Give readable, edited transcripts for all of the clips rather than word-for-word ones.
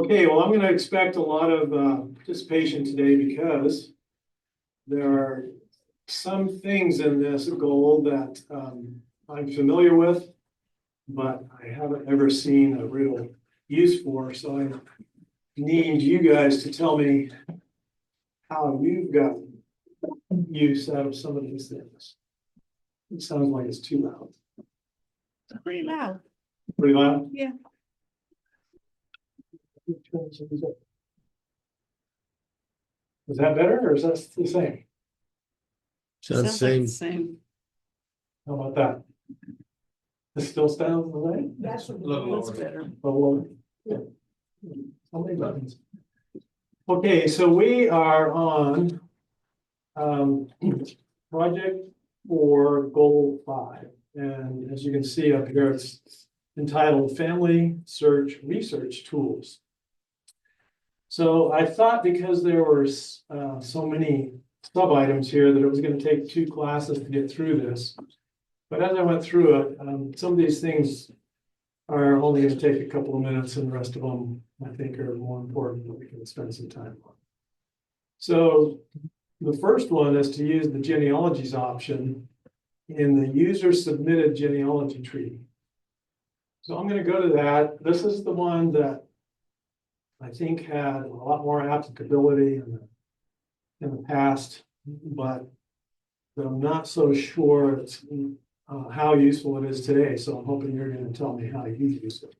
Okay, well, I'm going to expect a lot of participation today because there are some things in this goal that I'm familiar with, but I haven't ever seen a real use for. So I need you guys to tell me how you've got use out of some of these things. It sounds like it's too loud. Pretty loud. Pretty loud? Yeah. Is that better or is that the same? Sounds like the same. How about that? It still sounds the same? That's better. Oh, yeah. How many buttons? Okay, so we are on project for goal 5. And as you can see up here, it's entitled Family Search Research Tools. So I thought because there were so many sub items here that it was going to take 2 classes to get through this. But as I went through it, some of these things are only going to take a couple of minutes, and the rest of them I think are more important that we can spend some time on. So the first one is to use the genealogies option in the user submitted genealogy tree. So I'm going to go to that. This is the one that I think had a lot more applicability in the past, but I'm not so sure it's how useful it is today. So I'm hoping you're going to tell me how you use it.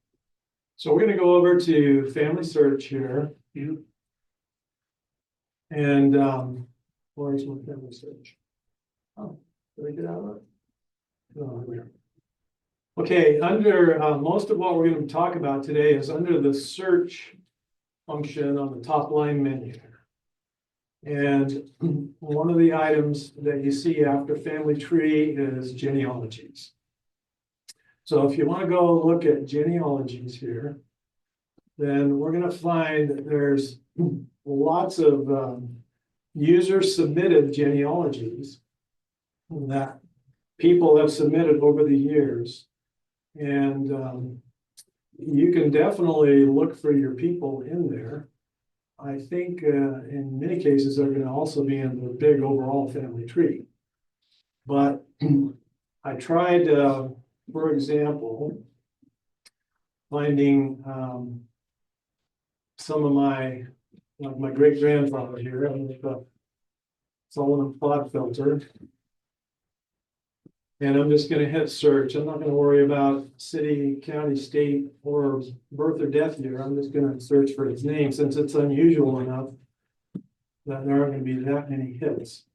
So we're going to go over to FamilySearch here. And where's my FamilySearch? Oh, did I get out of it? Oh, there. Okay, under most of what we're going to talk about today is under the search function on the top line menu. And one of the items that you see after family tree is genealogies. So if you want to go look at genealogies here, then we're going to find that there's lots of user submitted genealogies that people have submitted over the years. And you can definitely look for your people in there. I think in many cases they're going to also be in the big overall family tree. But I tried, for example, finding some of my, like my great grandfather here, the Solomon plot filter. And I'm just going to hit search. I'm not going to worry about city, county, state, or birth or death year. I'm just going to search for his name since it's unusual enough that there aren't going to be that many hits.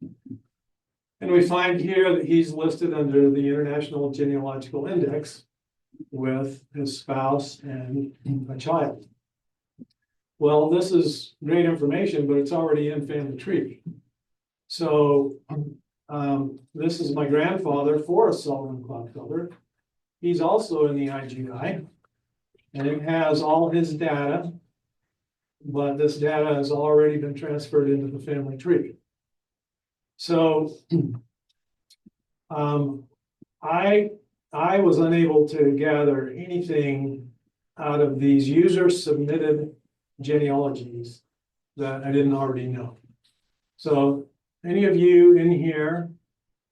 And we find here that he's listed under the International Genealogical Index with his spouse and a child. Well, this is great information, but it's already in Family Tree. So this is my grandfather, Forrest Solomon Clodfelder. He's also in the IGI, and it has all his data, but this data has already been transferred into the family tree. So I was unable to gather anything out of these user submitted genealogies that I didn't already know. So any of you in here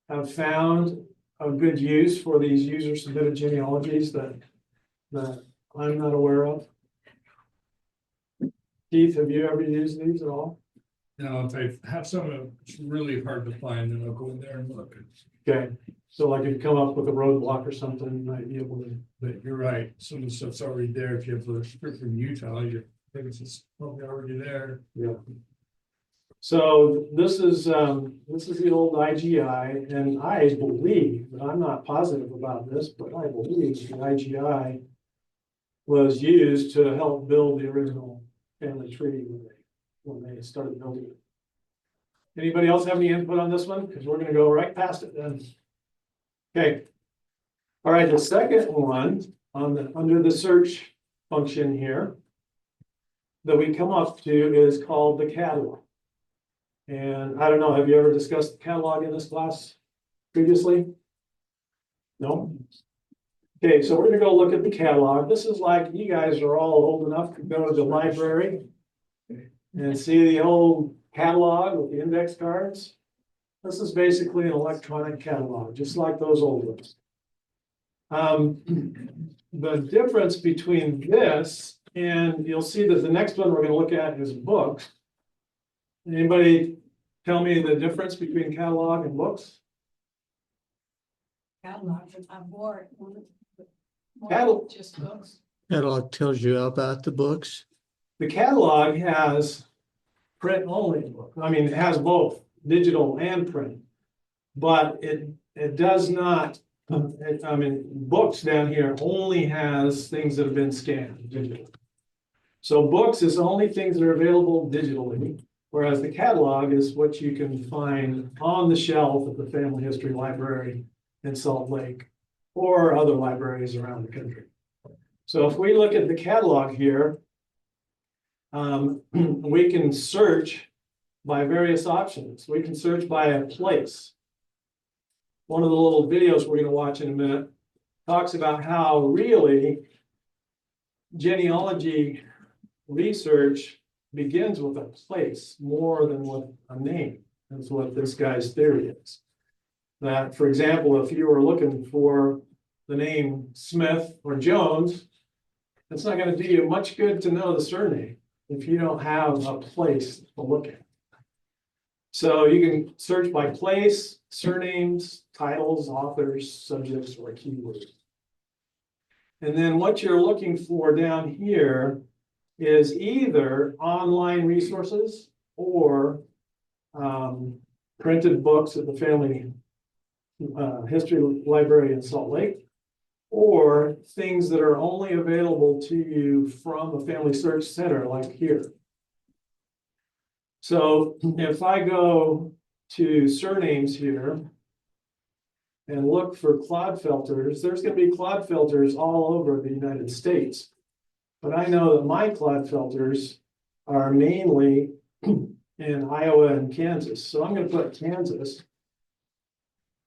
have found a good use for these user submitted genealogies that I'm not aware of? Keith, have you ever used these at all? No, if I have some it's really hard to find, then I'll go in there and look. Okay, so like if you come up with a roadblock or something, you might be able to. But you're right, some of the stuff's already there. If you have the script from Utah, you think it's just probably already there. Yeah. So this is the old IGI, and I believe, but I'm not positive about this, but I believe the IGI was used to help build the original family tree when they started building it. Anybody else have any input on this one? Because we're going to go right past it then. Okay. All right, the second one under the search function here that we come up to is called the catalog. And I don't know, have you ever discussed the catalog in this class previously? No? Okay, so we're gonna go look at the catalog. This is like, you guys are all old enough to go to the library and see the old catalog with the index cards. This is basically an electronic catalog, just like those old ones. The difference between this and you'll see that the next one we're gonna look at is books. Anybody tell me the difference between catalog and books? Catalog, I'm bored. Catalog. Just books. Catalog tells you about the books. The catalog has print only, I mean, it has both digital and print. But it does not, I mean, books down here only has things that have been scanned digitally. So books is only things that are available digitally, whereas the catalog is what you can find on the shelf at the Family History Library in Salt Lake or other libraries around the country. So if we look at the catalog here, we can search by various options. We can search by a place. One of the little videos we're going to watch in a minute talks about how really genealogy research begins with a place more than with a name. That's what this guy's theory is. That, for example, if you were looking for the name Smith or Jones, it's not going to do you much good to know the surname if you don't have a place to look at. So you can search by place, surnames, titles, authors, subjects, or keywords. And then what you're looking for down here is either online resources or printed books at the Family History Library in Salt Lake, or things that are only available to you from a Family Search Center like here. So if I go to surnames here and look for Clodfelters, there's going to be Clodfelters all over the United States. But I know that my Clodfelters are mainly in Iowa and Kansas. So I'm going to put Kansas.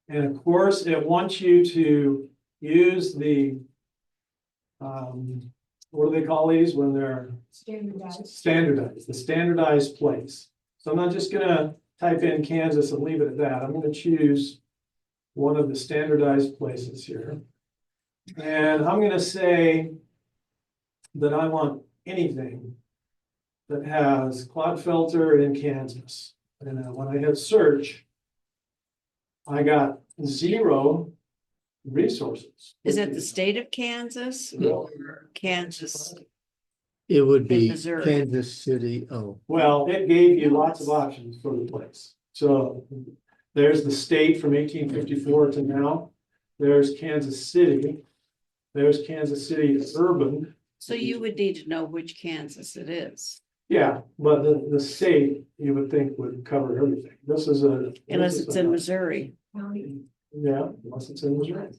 And of course, it wants you to use the, what do they call these when they're standardized, the standardized place. So I'm not just gonna type in Kansas and leave it at that. I'm gonna choose one of the standardized places here. And I'm gonna say that I want anything that has Clodfelter in Kansas. And when I hit search, I got 0 resources. Is it the state of Kansas or Kansas? It would be Missouri. Kansas City. Oh, Well, it gave you lots of options for the place. So there's the state from 1854 to now. There's Kansas City. There's Kansas City urban. So you would need to know which Kansas it is. Yeah, but the state you would think would cover everything. This is a. Unless it's in Missouri. Yeah, unless it's in Missouri.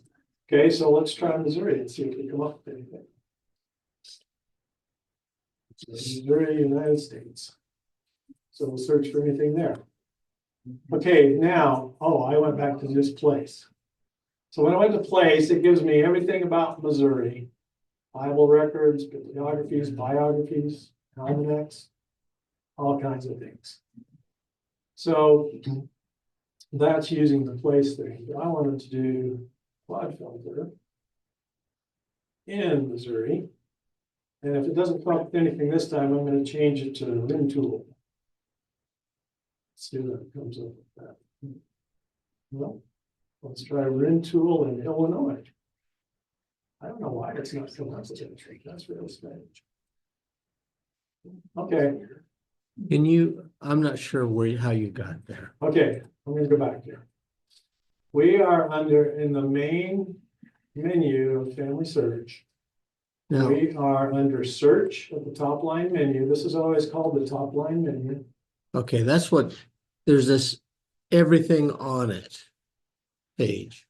Okay, so let's try Missouri and see if we come up with anything. So Missouri, United States. So we'll search for anything there. Okay, now, oh, I went back to just place. So when I went to place, it gives me everything about Missouri. Bible records, bibliographies, biographies, almanacs, all kinds of things. So that's using the place thing. But I wanted to do Clodfelter in Missouri. And if it doesn't come up with anything this time, I'm going to change it to Rintoul. See what comes up with that. Well, let's try Rintoul in Illinois. I don't know why it's not coming up with anything. That's really strange. Okay. can you? I'm not sure how you got there. Okay, I'm going to go back here. We are in the main menu of Family Search. Now, We are under search at the top line menu. This is always called the top line menu. okay, that's what, there's this everything on it page.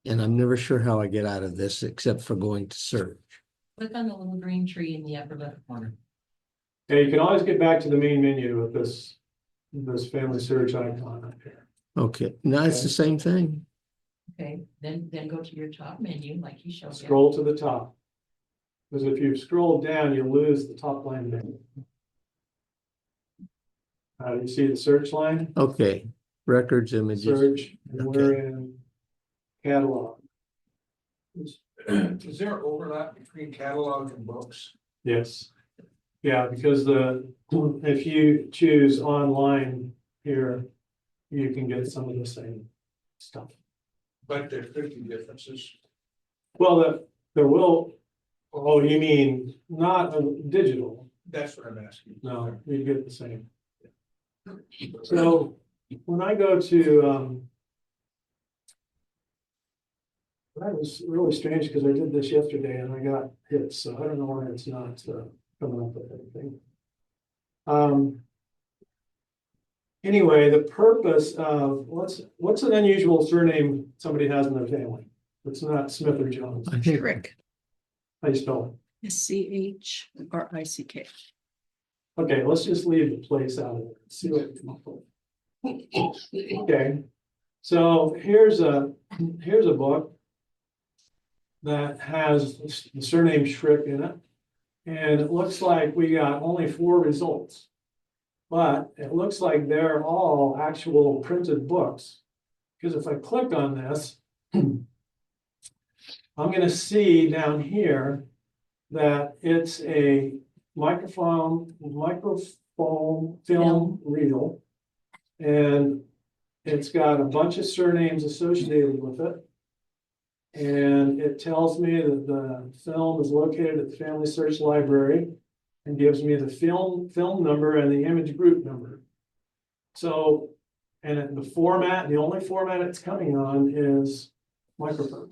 And I'm never sure how I get out of this except for going to search. Click on the little green tree in the upper left corner. And you can always get back to the main menu with this Family Search icon up here. Okay, now it's Okay. the same thing. Okay, then go to your top menu like he showed you. Scroll to the top. Because if you scroll down, you lose the top line menu. You see the search line? Okay, records, images. Search, and we're in catalog. Is there overlap between catalog and books? Yes. Yeah, because if you choose online here, you can get some of the same stuff. But there could be differences. Well, there will, oh, you mean not digital? That's what I'm asking. No, you get the same. So when I go to, that was really strange because I did this yesterday and I got hit, so I don't know why it's not coming up with anything. Anyway, the purpose of what's an unusual surname somebody has in their family? It's not Smith or Jones. I think Schrick, How you spell SCHRICK. it? Okay, let's just leave the place out of it. See what we come up with. Okay, so here's a book that has the surname Schrick in it. And it looks like we got only 4 results. But it looks like they're all actual printed books. Because if I click on this, I'm going to see down here that it's a microphone film reel. And it's got a bunch of surnames associated with it. And it tells me that the film is located at the FamilySearch library and gives me the film number and the image group number. So, and the only format it's coming on is microfilm.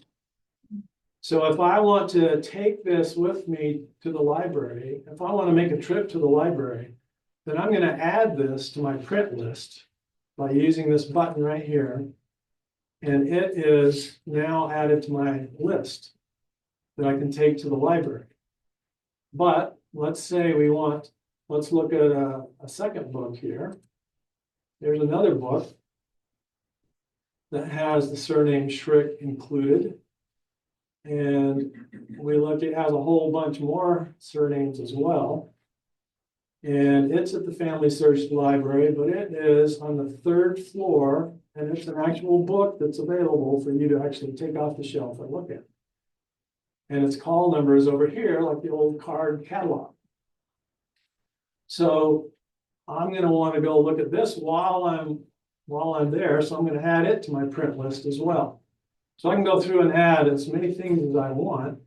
So if I want to take this with me to the library, if I want to make a trip to the library, then I'm going to add this to my print list by using this button right here. And it is now added to my list that I can take to the library. But let's say let's look at a second book here. There's another book that has the surname Schrick included. And it has a whole bunch more surnames as well. And it's at the FamilySearch library, but it is on the 3rd floor. And it's an actual book that's available for you to actually take off the shelf and look at. And its call number is over here, like the old card catalog. So I'm going to want to go look at this while I'm there. So I'm going to add it to my print list as well. So I can go through and add as many things as I want.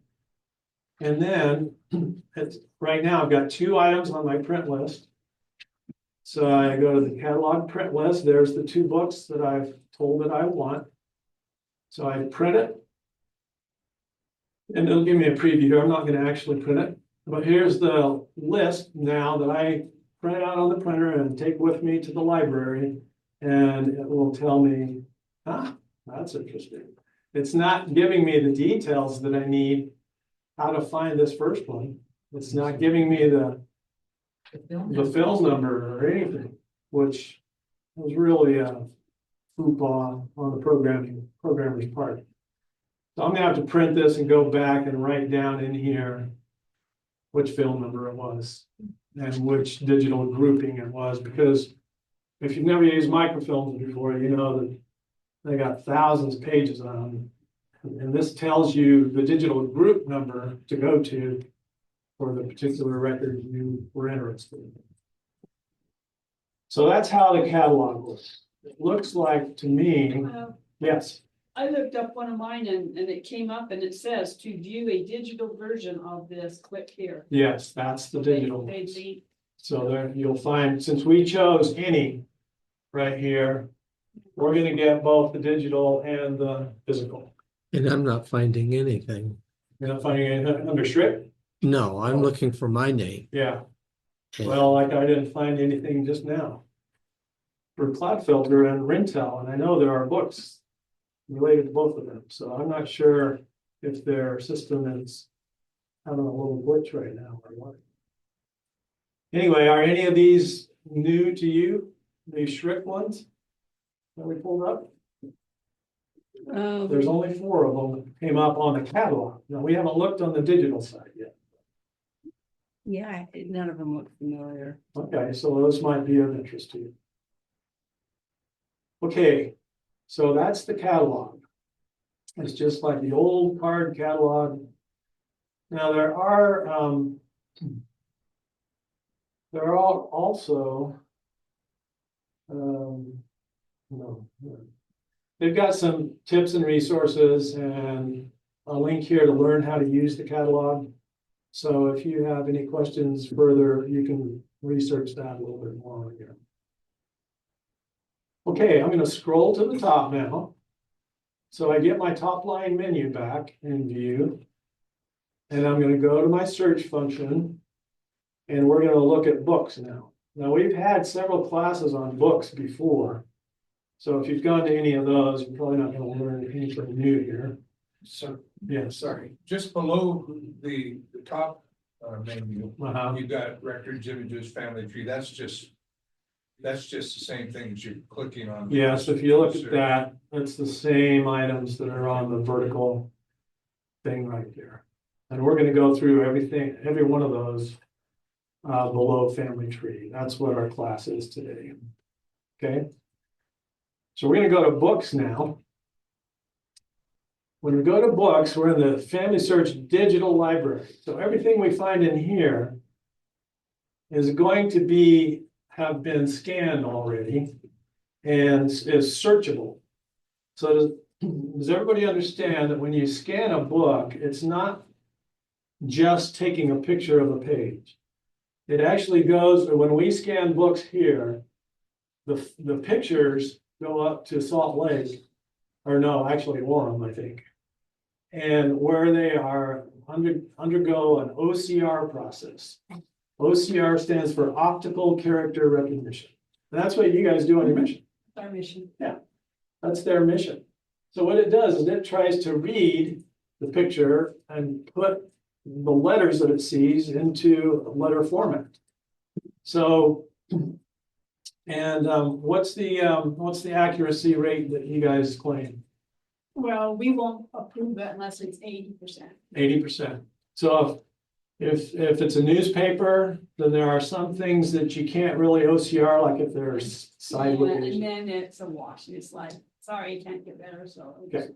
And then right now I've got 2 items on my print list. So I go to the catalog print list. There's the 2 books that I've told that I want. So I print it. And it'll give me a preview here. I'm not going to actually print it. But here's the list now that I print out on the printer and take with me to the library. And it will tell me, that's interesting. It's not giving me the details that I need how to find this first one. It's not giving me the film number or anything, which was really a faux on the programmer's part. So I'm gonna have to print this and go back and write down in here which film number it was and which digital grouping it was, because if you've never used microfilms before, you know that they got thousands of pages on them. And this tells you the digital group number to go to for the particular record you were interested in. So that's how the catalog looks. It looks like to me, yes. I looked up one of mine and it came up and it says to view a digital version of this, click here. Yes, that's the digital. Page 8. So there you'll find, since we chose any right here, we're going to get both the digital and the physical. And I'm not finding anything. You're not finding anything under Schrick? No, I'm looking for my name. Yeah. Well, like I didn't find anything just now for Cloudfilter and Rintel, and I know there are books related to both of them. So I'm not sure if their system is having a little glitch right now or what. Anyway, are any of these new to you? These Schrick ones that we pulled up? There's only 4 of them that came up on the catalog. Now, we haven't looked on the digital side yet. Yeah, none of them look familiar. Okay, so those might be of interest to you. Okay, so that's the catalog. It's just like the old card catalog. Now, there are also no. They've got some tips and resources and a link here to learn how to use the catalog. So if you have any questions further, you can research that a little bit more here. Okay, I'm going to scroll to the top now. So I get my top line menu back in view. And I'm going to go to my search function. And we're going to look at books now. Now, we've had several classes on books before. So if you've gone to any of those, you're probably not going to learn anything new here. So, Yeah, sorry, just below the top menu, Uh-huh. you've got records, images, family tree, that's just the same thing as you're clicking on. Yes, if you look at that, it's the same items that are on the vertical thing right there. And we're gonna go through everything, every one of those below family tree. That's what our class is today. Okay? So we're gonna go to books now. When we go to books, we're in the FamilySearch digital library. So everything we find in here is going to have been scanned already and is searchable. So does everybody understand that when you scan a book, it's not just taking a picture of a page? It actually goes, when we scan books here, the pictures go up to Salt Lake, or no, actually Orem, I think. And where they are undergo an OCR process. OCR stands for optical character recognition. And that's what you guys do on your mission. Our mission. That's their mission. So what it does is it tries to read the picture and put the letters that it sees into letter format. So, and what's the accuracy rate that you guys claim? Well, we won't approve it unless it's 80%. 80%. So if it's a newspaper, then there are some things that you can't really OCR, like if there's sideways. And then it's a wash. It's like, sorry, you can't get better, so Okay.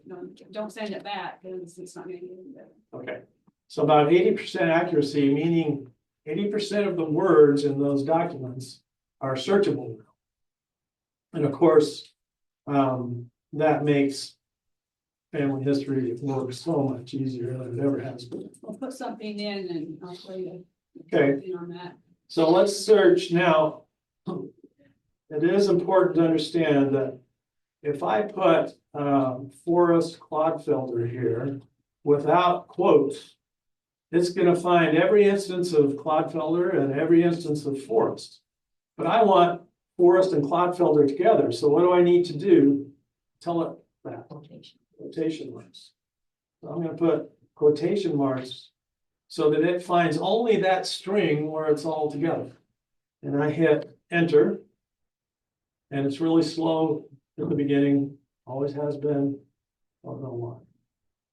don't send it back because it's not gonna get any better. Okay, so about 80% accuracy, meaning 80% of the words in those documents are searchable now. And of course, that makes family history work so much easier than it ever has been. We'll put something in and I'll show you. Okay. something on that. So let's search now. It is important to understand that if I put Forrest Clodfelder here without quotes, it's going to find every instance of Clodfelder and every instance of Forrest. But I want Forrest and Clodfelder together. So what do I need to do? Tell it that. Quotation marks. So I'm going to put quotation marks so that it finds only that string where it's all together. And I hit enter. And it's really slow at the beginning, always has been. Don't know why.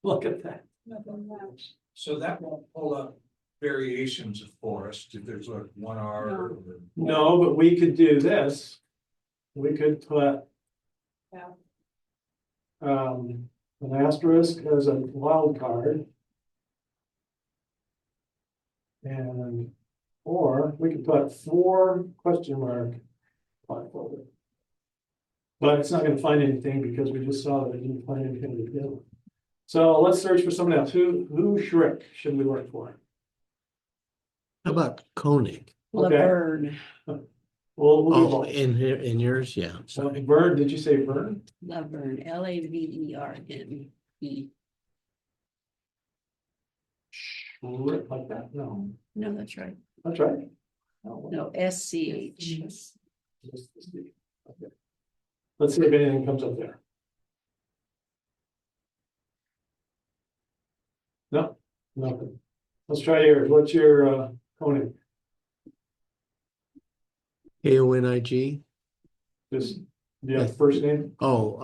Look at that. Nothing much. So that won't pull up variations of forest if there's like 1R. No, but we could do this. We could put Yeah. an asterisk as a wild card. And, or we could put 4 question mark folder. But it's not going to find anything because we just saw that it didn't find anything to begin with. So let's search for someone else. Who Schrick should we look for? How about Koenig? Okay. Laverne, We'll do Oh, both. in here, in yours, yeah. So Vern, did you say Vern? Laverne, Laverne. Schrick like that? No, No, that's right. that's right. No, SCH. Okay. Let's see if anything comes up there. No, nothing. Let's try yours. What's your Koenig? Koenig, Just Do you have the first name? Oh,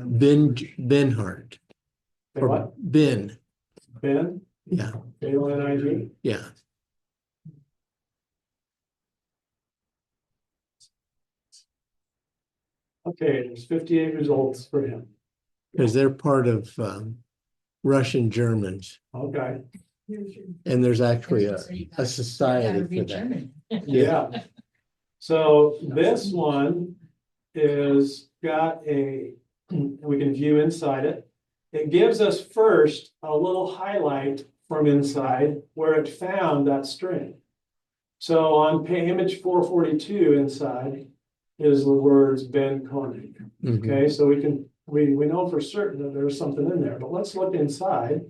Ben Hart. Say Or what? Ben, Ben, yeah, K-O-N-I-G. yeah. Okay, there's 58 results for him. Because they're part of Russian Germans, Okay, and there's actually a society for that. German. yeah. So this one is got a, we can view inside it. It gives us first a little highlight from inside where it found that string. So on image 442 inside is the words Ben Koenig. Mhm. Okay, so we know for certain that there's something in there, but let's look inside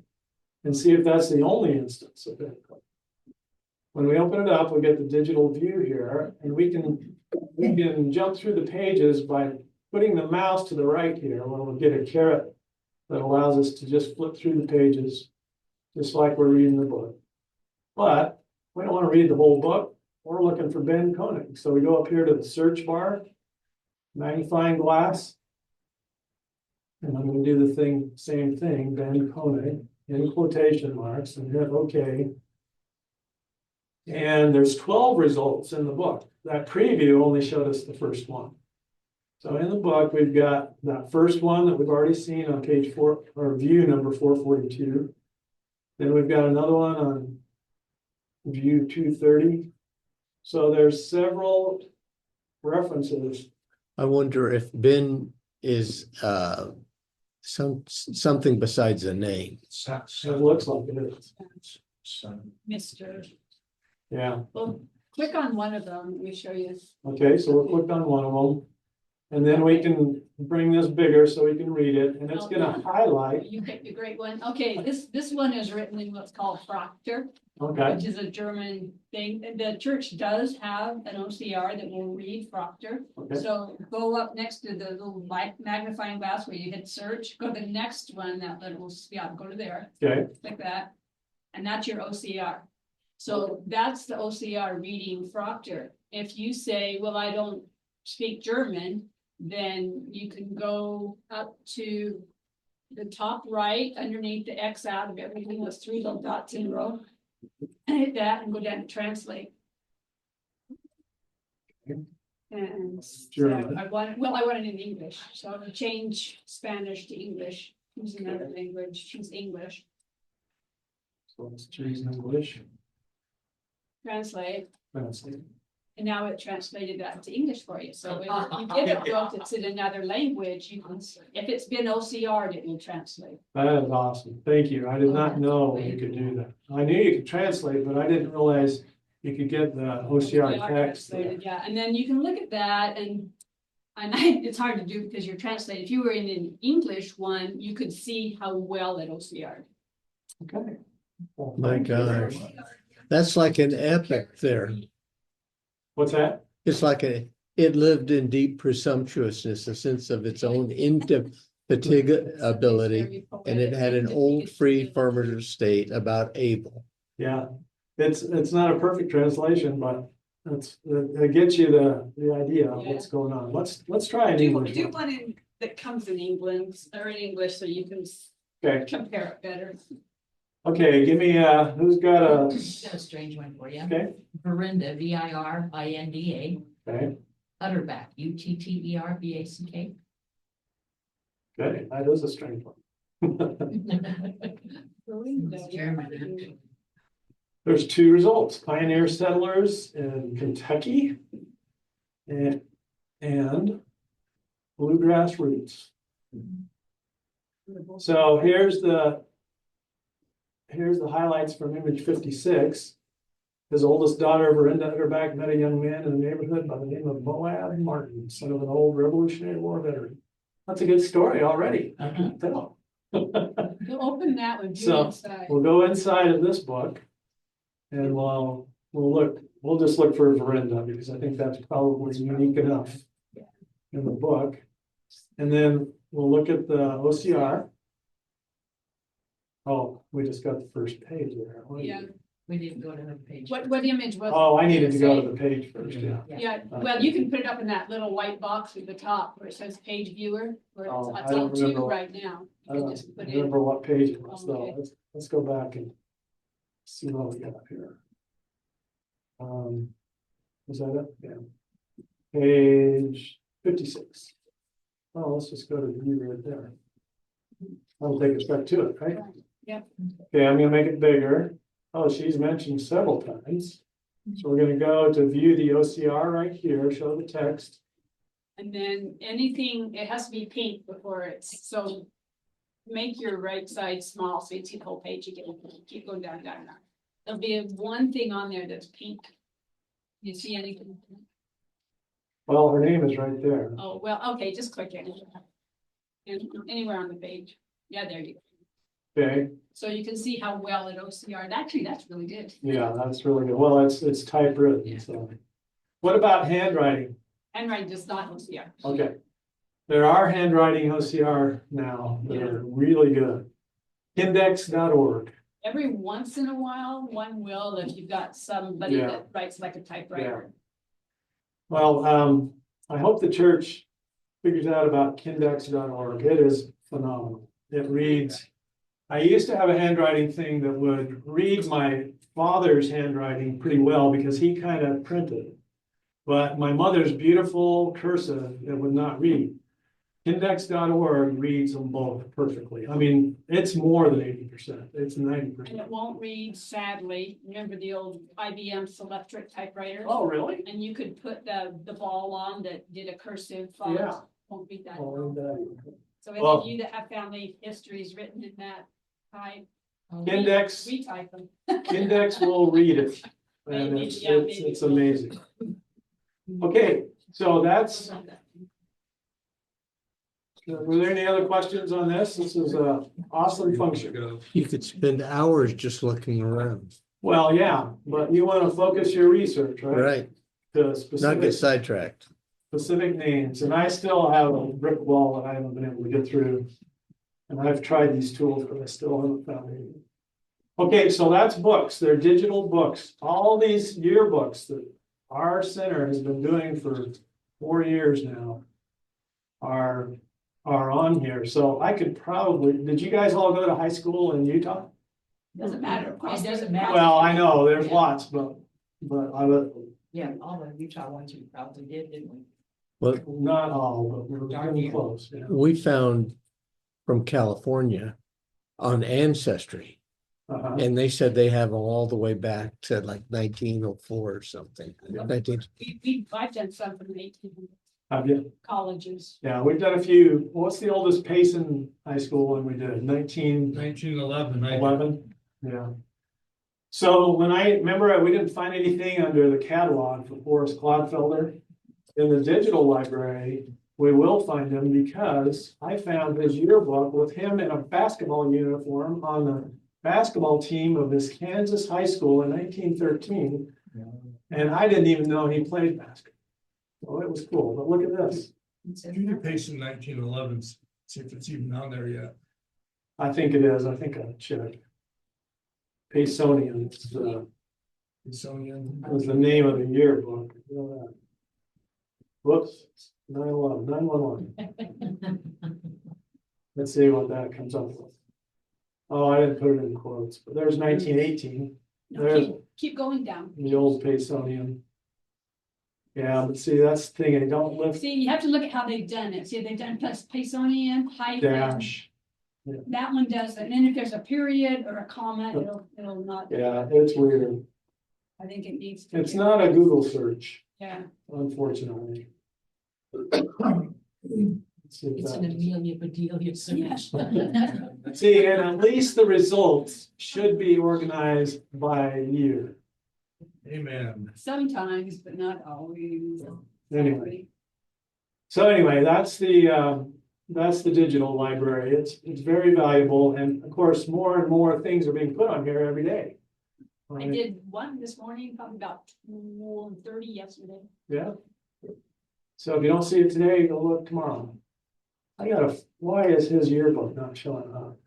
and see if that's the only instance of Ben Koenig. When we open it up, we get the digital view here, and we can jump through the pages by putting the mouse to the right here, where we'll get a caret that allows us to just flip through the pages, just like we're reading the book. But we don't want to read the whole book. We're looking for Ben Koenig. So we go up here to the search bar, magnifying glass. And I'm going to do the same thing, Ben Koenig, in quotation marks, and hit OK. And there's 12 results in the book. That preview only showed us the first one. So in the book, we've got that first one that we've already seen on page 4, or view number 442. Then we've got another one on view 230. So there's several references. I wonder if Ben is something besides a name. It looks like it is. Mr. Yeah. Well, click on one of them, let me show you. Okay, so we'll click on one of them. And then we can bring this bigger so we can read it, and it's gonna highlight. You picked a great one. Okay, this one is written in what's called Proctor, Okay, which is a German thing. And the church does have an OCR that will read Proctor. okay, So go up next to the little magnifying glass where you hit search, go to the next one, that little, yeah, go to there, okay, like that. And that's your OCR. So that's the OCR reading Proctor. If you say, well, I don't speak German, then you can go up to the top right, underneath the X out of everything, those 3 little dots in a row. And hit that and go down to translate. And so German. I want it in English, so I'm gonna change Spanish to English, choose another language, choose English, so let's choose English. translate. Translate. And now it translated that to English for you, so if you get a book that's in another language, you can, if it's been OCR'd, it will translate. That is awesome. Thank you. I did not know you could do that. I knew you could translate, but I didn't realize you could get the OCR text. Translated, yeah, and then you can look at that and it's hard to do because you're translating. If you were in an English one, you could see how well it OCR'd. Okay. Well, My thank you very gosh. much. That's like an epic there. What's that? It's like it lived in deep presumptuousness, a sense of its own indefatigability, and it had an old free farmer's state about Abel. Yeah, it's not a perfect translation, but it gets you the idea of what's going on. Let's try an English Do one. one that comes in England or in English so you can Okay, compare it better. okay, give me who's got a, Got a strange one for you. okay, Verinda, Virinda, okay, Utterback, Utterback. okay, that is a strange one. German. There's 2 results, pioneer settlers in Kentucky and bluegrass roots. So here's the highlights from image 56. His oldest daughter, Verinda Utterback, met a young man in the neighborhood by the name of Moab Martin, son of an old Revolutionary War veteran. That's a good story already. I can tell. You'll open that one. view So, inside. We'll go inside of this book. And we'll just look for Verinda because I think that's probably unique enough in the book. And then we'll look at the OCR. Oh, we just got the first page there. Yeah. We didn't go to her page. What image was? Oh, I it? needed Did to it go say- to the page first, yeah. Yeah, well, you can put it up in that little white box at the top where it says page viewer, where it's Oh, I it's don't on two remember. right now. I You can don't just put in, remember what page it was, though. Okay. Let's go back and see what we got here. Is that it? Yeah. Page 56. Oh, let's just go to view right there. That'll take us right to it, right? Yep. Okay, I'm gonna make it bigger. Oh, she's mentioned several times. So we're gonna go to view the OCR right here, show the text. and then anything, it has to be pink before it's, so make your right side small, so you see the whole page again, keep going down, down, down. There'll be one thing on there that's pink. You see anything? Well, her name is right there. Oh, well, okay, just click it. And anywhere on the page. Yeah, there you go. Okay, So you can see how well it OCR'd. Actually, that's really good. yeah, that's really good. Well, it's typewritten, so. What about handwriting? Handwriting does not OCR. Okay. There are handwriting OCR now that are really good. Index.org. Every once in a while, one will, if you've got somebody Yeah. that writes like a typewriter. Well, I hope the church figures out about Kindex.org. It is phenomenal. It reads. I used to have a handwriting thing that would read my father's handwriting pretty well because he kind of printed. But my mother's beautiful cursive, it would not read. Index.org reads them both perfectly. I mean, it's more than 80%. It's 90%. And it won't read, sadly. Remember the old IBM Selectric typewriter? Oh, really? And you could put the ball on that did a cursive font. Yeah. Won't read that. Oh, and, So any well- of you that have family histories written in that type, Index, retype them. Index will read it. And Maybe, it's, yeah, it's, maybe. it's amazing. Okay, so that's, were there any other questions on this? This is a awesome function. You could spend hours just looking around, Well, yeah, but you want to focus your research, right? right? To Not specific, get sidetracked. specific names, and I still have a brick wall that I haven't been able to get through. And I've tried these tools, but I still haven't found any. Okay, so that's books. They're digital books. All these yearbooks that our center has been doing for 4 years now are on here. So I could probably, did you guys all go to high school in Utah? Doesn't matter. It doesn't matter. Well, I know, there's Yeah. lots, but I would, Yeah, all the Utah ones we probably did, didn't we? Well, not all, but we're Darn getting near. close, yeah. we found from California on Ancestry, Uh-huh. and they said they have them all the way back to like 1904 or something. 19 I've done some from the 1800 Have you? colleges. Yeah, we've done a few. What's the oldest Payson High School one we did? 1911? 1911. Yeah. So when I remember, we didn't find anything under the catalog for Forrest Clodfelder. In the digital library, we will find him because I found his yearbook with him in a basketball uniform on the basketball team of his Kansas high school in 1913. And I didn't even know he played basketball. So it was cool, but look at this. Junior Payson 1911, see if it's even on there yet. I think it is. I think I checked. Paysonian Smithsonian. was the name of the yearbook. You know that. Whoops, 9/11. Let's see what that comes up with. Oh, I didn't put it in quotes, but there's 1918, No, There's- keep going down. the old Paysonian. Yeah, but see, that's the thing, I don't lift See, you have to look at how they've done it. See, they've done plus Paysonian, hyphen. dash. That one does it. And then if there's a period or a comma, it'll not. Yeah, it's weird. I think it needs to. It's not a Google search, Yeah, unfortunately. Let's see if It's that- an Amelia Bedelia search. See, and at least the results should be organized by year. Amen. sometimes, but not always. Anyway, so anyway, that's the digital library. It's very valuable, and of course, more and more things are being put on here every day. I did one this morning, probably about 30 yesterday. Yeah. So if you don't see it today, go look tomorrow. Why is his yearbook not showing up?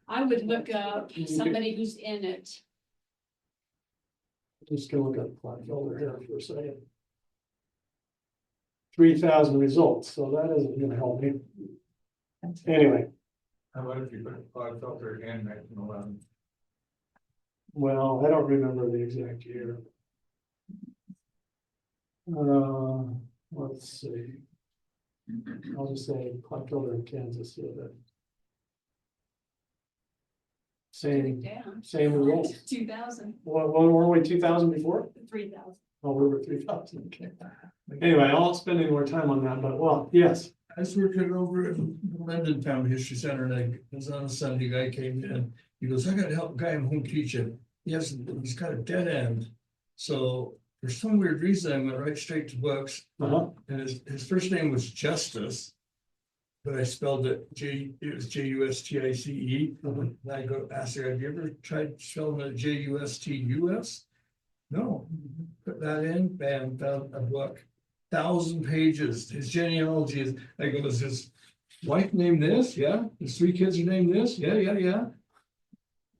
I would look up somebody who's in it. Just gonna look up Clydesdale here for a second. 3,000 results, so that isn't gonna help me. Anyway, How about if you put a cloud filter in 1911? well, I don't remember the exact year. Let's see. I'll just say Clydesdale in Kansas, yeah, that. Same, Down. same results. 2,000, What were we 2,000 before? 3,000. Oh, we were 3,000, okay. Anyway, I won't spend any more time on that, but well, yes. I was working over at the London Family History Center, and I was on a Sunday, guy came in, he goes, I gotta help a guy, I'm home teaching. He's got a dead end. So for some weird reason, I went right straight to books, Uh-huh. and his first name was Justice. But I spelled it it was Justice. Uh-huh. And I go, ask her, have you ever tried spelling it Justus? No, put that in, bam, found a book, 1,000 pages, his genealogy is, I go, is his wife named this? Yeah, his 3 kids are named this? Yeah.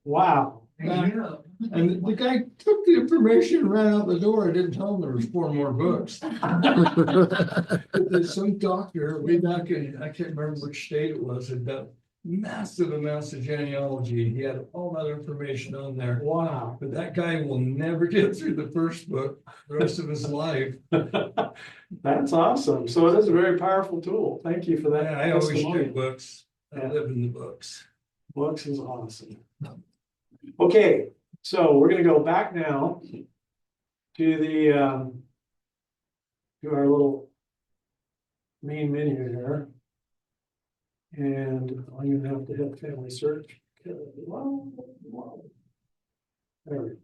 Wow. Yeah. And the guy took the information, and ran out the door, I didn't tell him there was 4 more books. But there's some doctor way back in, I can't remember which state it was, had done massive amounts of genealogy, he had all that information on there. Wow. But that guy will never get through the first book the rest of his life. That's awesome. So it is a very powerful tool. Thank you for that. I always do testimonial. books, I Yeah. live in the books. Books is awesome. Okay, so we're gonna go back now to the to our little main menu here. And I'm gonna have to hit family search. Wow. There we go.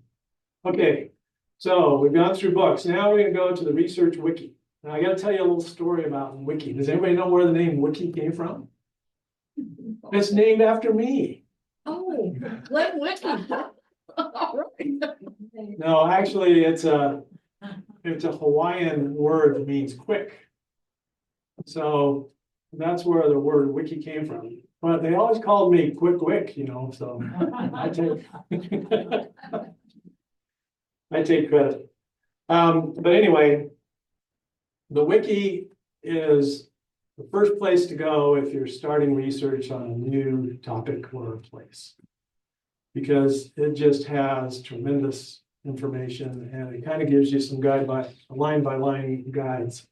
Okay, so we've gone through books. Now we're gonna go to the research wiki. Now I gotta tell you a little story about wiki. Does anybody know where the name wiki came from? It's named after me. Oh, Glenn Whicker. All right. No, actually, it's a Hawaiian word that means quick. So that's where the word wiki came from. But they always called me Quick Wick, you know, so I take I take credit. But anyway, the wiki is the first place to go if you're starting research on a new topic or a place. Because it just has tremendous information and it kind of gives you some line by line guides.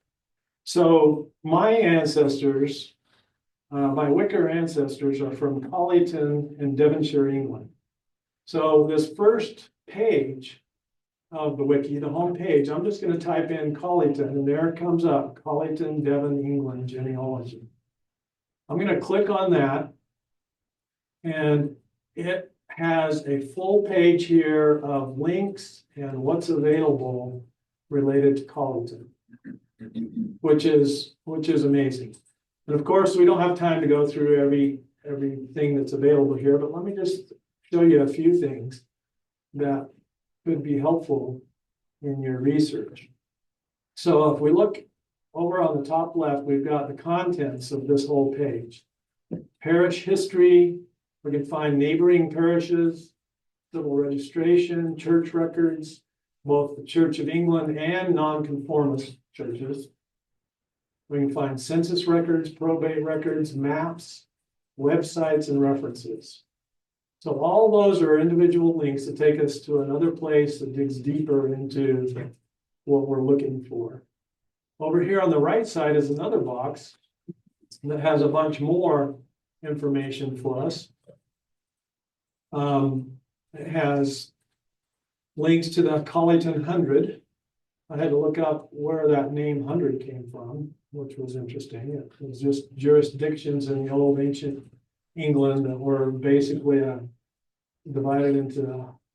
So my ancestors, my Whicker ancestors are from Collyton in Devonshire, England. So this first page of the wiki, the home page, I'm just going to type in Collyton and there it comes up, Collyton, Devon, England genealogy. I'm going to click on that and it has a full page here of links and what's available related to Collyton, which is amazing. And of course, we don't have time to go through everything that's available here, but let me just show you a few things that could be helpful in your research. So if we look over on the top left, we've got the contents of this whole page. Parish history, we can find neighboring parishes, civil registration, church records, both the Church of England and nonconformist churches. We can find census records, probate records, maps, websites, and references. So all those are individual links that take us to another place that digs deeper into what we're looking for. Over here on the right side is another box that has a bunch more information for us. It has links to the Collyton 100. I had to look up where that name 100 came from, which was interesting. It was just jurisdictions in the old ancient England that were basically divided into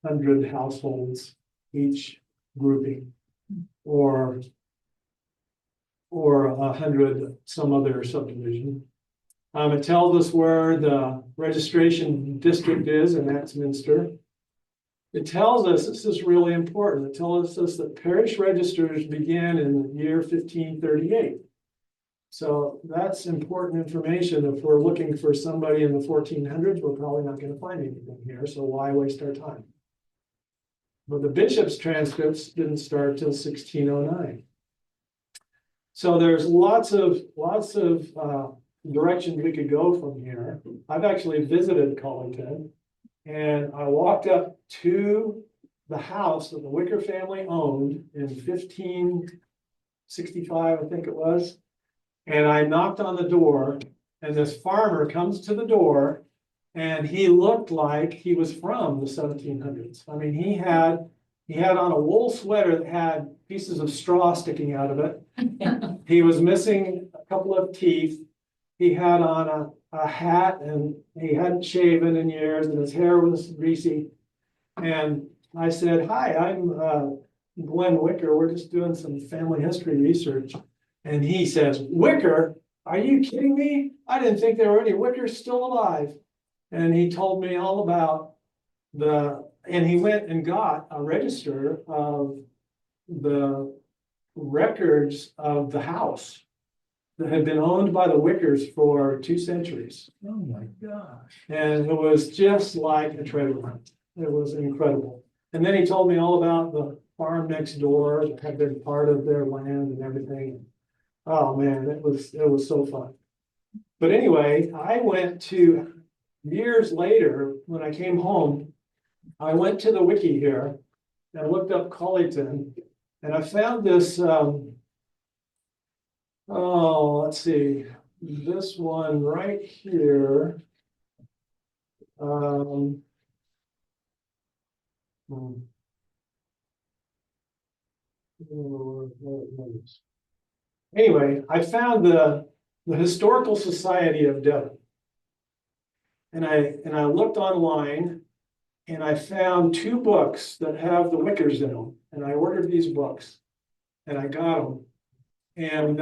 100 households, each grouping, or 100 some other subdivision. It tells us where the registration district is in Axminster. It tells us, this is really important, it tells us that parish registers began in the year 1538. So that's important information. If we're looking for somebody in the 1400s, we're probably not going to find anything here. So why waste our time? But the bishop's transcripts didn't start till 1609. So there's lots of directions we could go from here. I've actually visited Collington, and I walked up to the house that the Whicker family owned in 1565, I think it was. And I knocked on the door, and this farmer comes to the door, and he looked like he was from the 1700s. I mean, he had on a wool sweater that had pieces of straw sticking out of it. He was missing a couple of teeth. He had on a hat, and he hadn't shaven in years, and his hair was greasy. And I said, "Hi, I'm Glenn Whicker. We're just doing some family history research." And he says, "Whicker? Are you kidding me? I didn't think there were any Whickers still alive." And he told me all about and he went and got a register of the records of the house that had been owned by the Whickers for 2 centuries. Oh, my gosh. And it was just like a treasure hunt. It was incredible. And then he told me all about the farm next door that had been part of their land and everything. Oh man, it was so fun. But anyway, I went to, years later, when I came home, I went to the wiki here and looked up Collington, and I found this, let's see, this one right here. Anyway, I found the Historical Society of Devon. And I looked online, and I found 2 books that have the Whickers in them. And I ordered these books, and I got them. And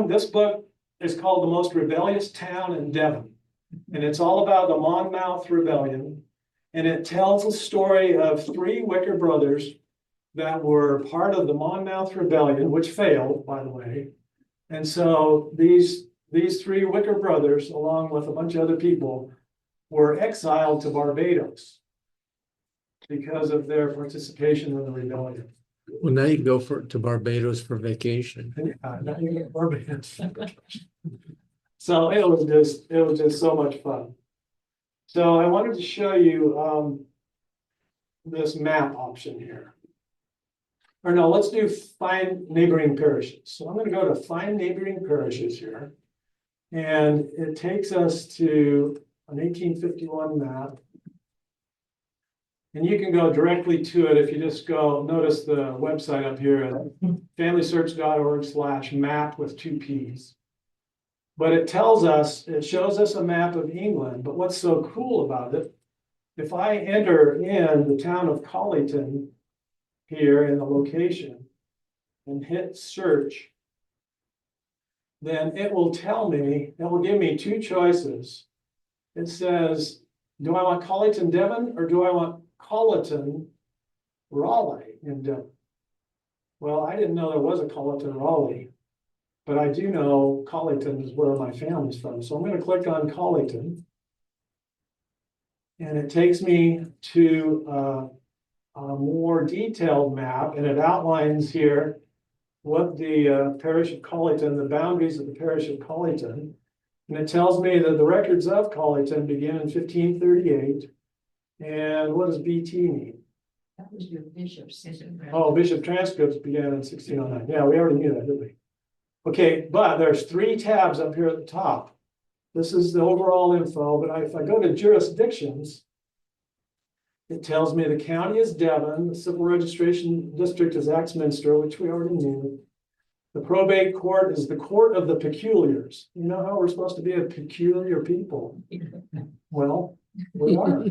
this book is called The Most Rebellious Town in Devon. And it's all about the Monmouth Rebellion. And it tells the story of 3 Whicker brothers that were part of the Monmouth Rebellion, which failed, by the way. And so these 3 Whicker brothers, along with a bunch of other people, were exiled to Barbados because of their participation in the rebellion. Well, now you go to Barbados for vacation. Now you get Barbados. So it was just so much fun. So I wanted to show you this map option here. Or no, let's do find neighboring parishes. So I'm going to go to find neighboring parishes here. And it takes us to an 1851 map. And you can go directly to it if you just go, notice the website up here at familysearch.org/map with 2 P's. But it shows us a map of England. But what's so cool about it, if I enter in the town of Collington here in the location and hit search, then it will give me 2 choices. It says, do I want Collington, Devon, or do I want Collington, Raleigh in Devon? Well, I didn't know there was a Collington, Raleigh, but I do know Collington is where my family's from. So I'm going to click on Collington, and it takes me to a more detailed map, and it outlines here what the parish of Collington, the boundaries of the parish of Collington. And it tells me that the records of Collington begin in 1538. And what does BT mean? That was your bishop's. Oh, bishop transcripts began in 1609. Yeah, we already knew that, didn't we? Okay, but there's 3 tabs up here at the top. This is the overall info, but if I go to jurisdictions, it tells me the county is Devon, the civil registration district is Axminster, which we already knew. The probate court is the court of the peculiars. You know how we're supposed to be a peculiar people? Well, we are.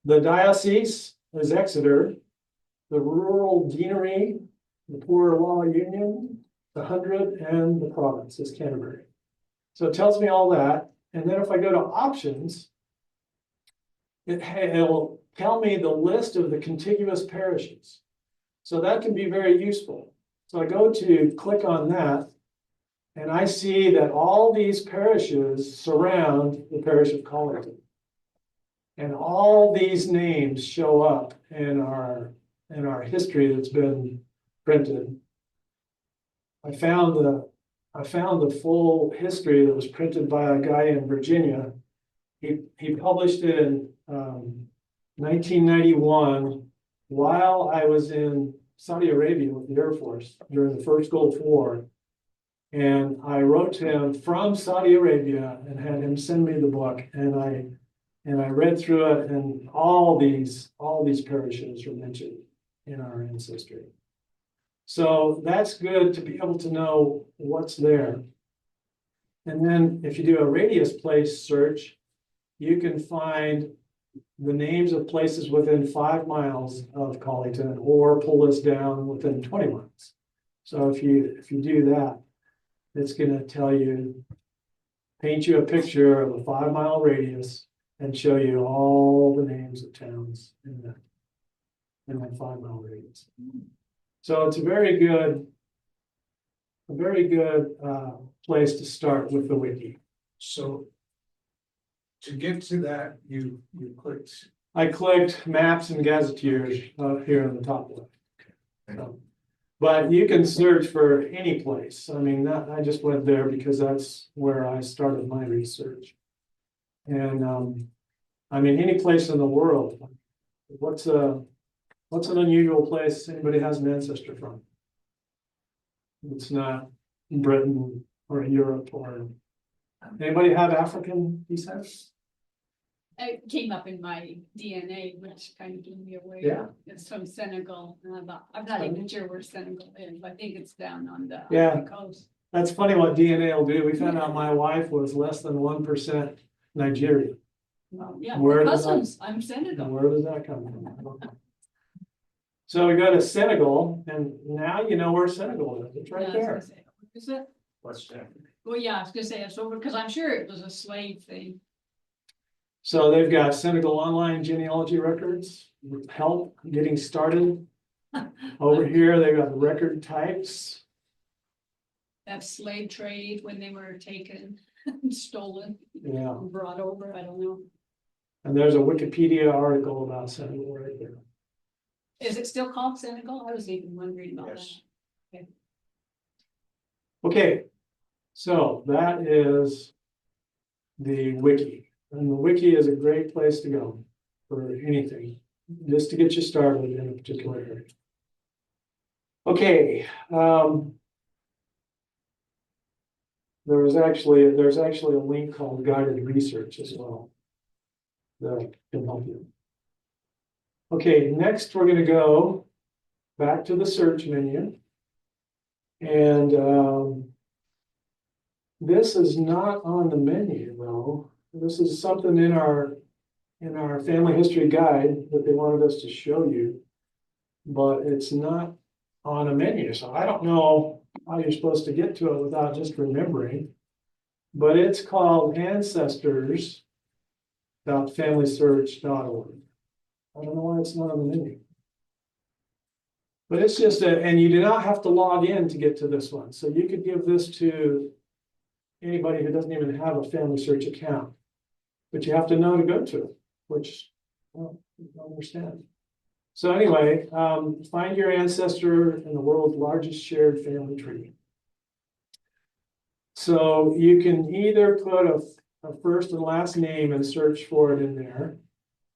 The diocese is Exeter, the rural deanery, the poor law union, the 100, and the province is Canterbury. So it tells me all that. And then if I go to options, it'll tell me the list of the contiguous parishes. So that can be very useful. So I go to click on that, and I see that all these parishes surround the parish of Collington. And all these names show up in our history that's been printed. I found the full history that was printed by a guy in Virginia. He published it in 1991 while I was in Saudi Arabia with the Air Force during the first Gulf War. And I wrote to him from Saudi Arabia and had him send me the book, and I read through it, and all these parishes are mentioned in our ancestry. So that's good to be able to know what's there. And then if you do a radius place search, you can find the names of places within 5 miles of Colleton, or pull this down within 20 miles. So if you do that, it's going to tell you, paint you a picture of a 5-mile radius and show you all the names of towns in that 5-mile radius. So it's a very good place to start with the wiki. So to get to that, you clicked. I clicked maps and gazetteers here in the top left. So, but you can search for any place. I mean, I just went there because that's where I started my research. And I mean, any place in the world. What's an unusual place anybody has an ancestor from? It's not Britain or Europe, or anybody have African descent? It came up in my DNA, which kind of blew me away. Yeah. It's from Senegal, and I'm not even sure where Senegal is. I think it's down on the Yeah. coast. That's funny what DNA will do. We found out my wife was less than 1% Nigerian. Well, yeah, Where we're does that- cousins. I'm Senegal. Where does that come from? So we go to Senegal, and now you know where Senegal is. It's right Yeah, I there. was gonna say, is it? What's that? Well, yeah, I was gonna say it's over, because I'm sure it was a slave thing. So they've got Senegal online genealogy records, help getting started. Over here, they've got record types. That slave trade when they were taken, and stolen, Yeah, and brought over, I don't know. and there's a Wikipedia article about Senegal right there. Is it still called Senegal? I was even wondering about that. Yes. Okay, so that is the wiki. And the wiki is a great place to go for anything, just to get you started in a particular area. Okay, there's actually a link called guided research as well that can help you. Okay, next we're going to go back to the search menu. And this is not on the menu though. This is something in our family history guide that they wanted us to show you, but it's not on a menu. So I don't know how you're supposed to get to it without just remembering, but it's called ancestors.familysearch.org. I don't know why it's not on the menu. But it's just and you do not have to log in to get to this one. So you could give this to anybody who doesn't even have a FamilySearch account, but you have to know to go to it, which I don't understand. So anyway, find your ancestor in the world's largest shared family tree. So you can either put a first and last name and search for it in there.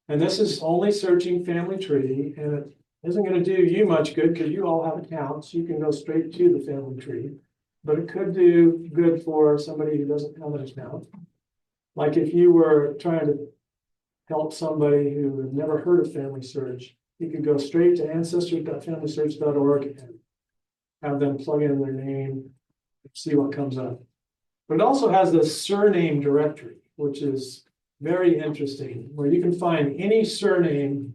And this is only searching family tree, and it isn't going to do you much good because you all have accounts. You can go straight to the family tree, but it could do good for somebody who doesn't have an account. Like if you were trying to help somebody who had never heard of FamilySearch, you could go straight to ancestors.familysearch.org and have them plug in their name, see what comes up. But it also has the surname directory, which is very interesting, where you can find any surname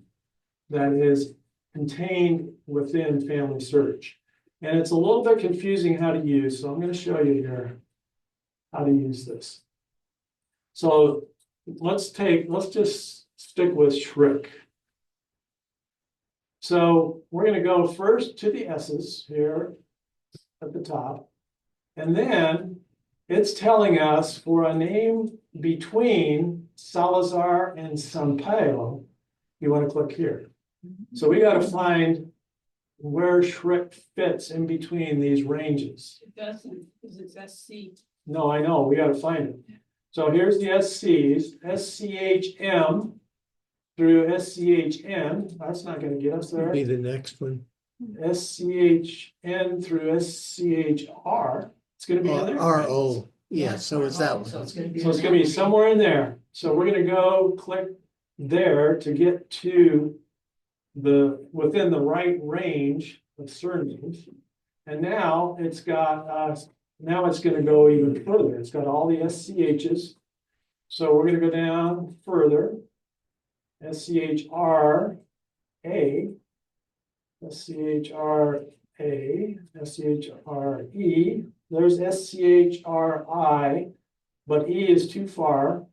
that is contained within FamilySearch. And it's a little bit confusing how to use, so I'm going to show you here how to use this. So let's just stick with Schrick. So we're going to go first to the S's here at the top, and then it's telling us for a name between Salazar and Sampaio, you want to click here. So we got to find where Schrick fits in between these ranges. It doesn't, because it's SC. No, I know, we got to find it. So here's the SCs, SCHM through SCHN. That's not going to get us there. Be the next one. SCHN through SCHR. It's going to be in there. RO, yeah, so is that So one. it's gonna be. So it's gonna be somewhere in there. So we're gonna go click there to get to within the right range of surnames. And now it's got, now it's gonna go even further. It's got all the SCHs. So we're gonna go down further. SCHRA, SCHRA, SCHRE. There's SCHRI, but E is too far.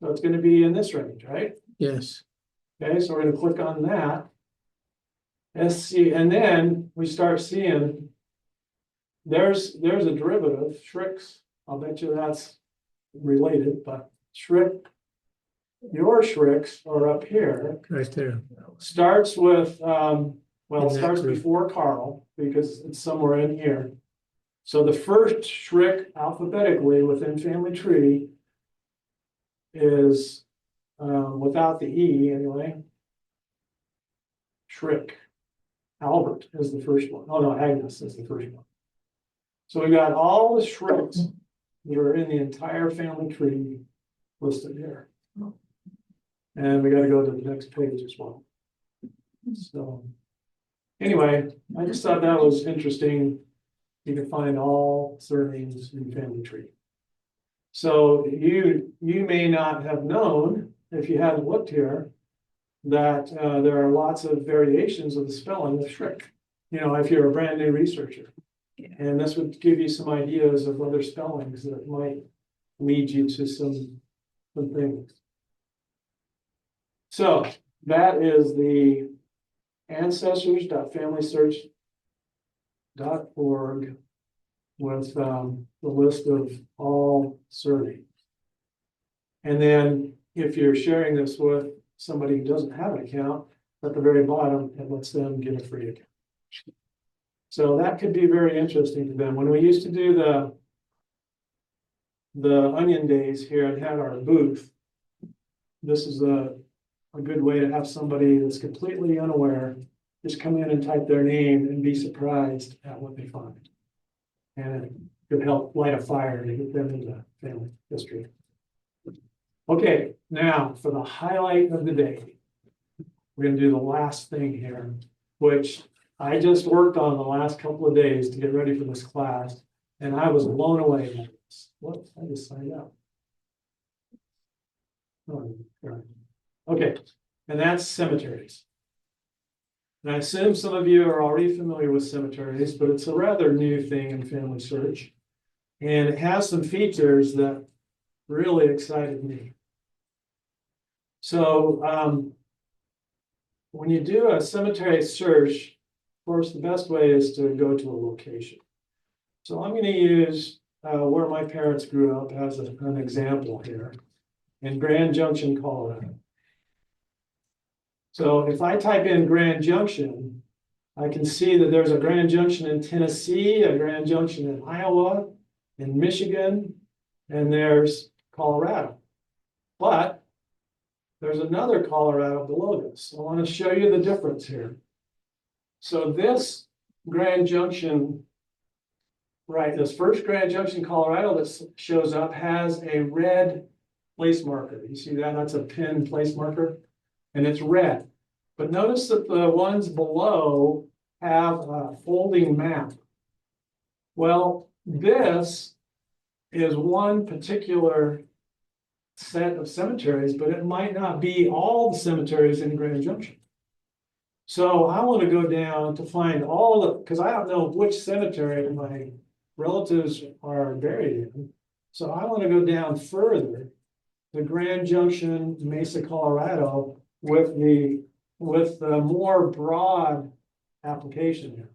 So it's gonna be in this range, right? Yes, Okay, so we're gonna click on that. SC, and then we start seeing there's a derivative, Schrick's. I'll bet you that's related, but Schrick, your Schrick's are up here. right there. Starts with, well, In it that starts group. before Carl because it's somewhere in here. So the first Schrick alphabetically within family tree is without the E anyway. Schrick. Albert is the first one. Oh no, Agnes is the first one. So we got all the Schricks that are in the entire family tree listed here. And we got to go to the next page as well. So anyway, I just thought that was interesting. You can find all surnames in family tree. So you may not have known, if you hadn't looked here, that there are lots of variations of the spelling of Schrick. You know, if you're a brand new researcher. Yeah. And this would give you some ideas of other spellings that might lead you to some things. So that is the ancestors.familysearch.org with the list of all surnames. And then if you're sharing this with somebody who doesn't have an account, at the very bottom, it lets them get a free account. So that could be very interesting to them. When we used to do the onion days here and had our booth, this is a good way to have somebody that's completely unaware just come in and type their name and be surprised at what they find. And it could help light a fire to get them into family history. Okay, now for the highlight of the day. We're gonna do the last thing here, which I just worked on the last couple of days to get ready for this class, and I was blown away by this. What? I just signed up. Oh, right. Okay, and that's cemeteries. And I assume some of you are already familiar with cemeteries, but it's a rather new thing in Family Search. And it has some features that really excited me. So when you do a cemetery search, of course, the best way is to go to a location. So I'm going to use where my parents grew up as an example here in Grand Junction, Colorado. So if I type in Grand Junction, I can see that there's a Grand Junction in Tennessee, a Grand Junction in Iowa, in Michigan, and there's Colorado. But there's another Colorado below this. I want to show you the difference here. So this Grand Junction, right, this first Grand Junction, Colorado that shows up has a red place marker. You see that? That's a pin place marker, and it's red. But notice that the ones below have a folding map. Well, this is one particular set of cemeteries, but it might not be all the cemeteries in Grand Junction. So I want to go down to find all the, because I don't know which cemetery my relatives are buried in. So I want to go down further to Grand Junction, Mesa, Colorado, with the more broad application here.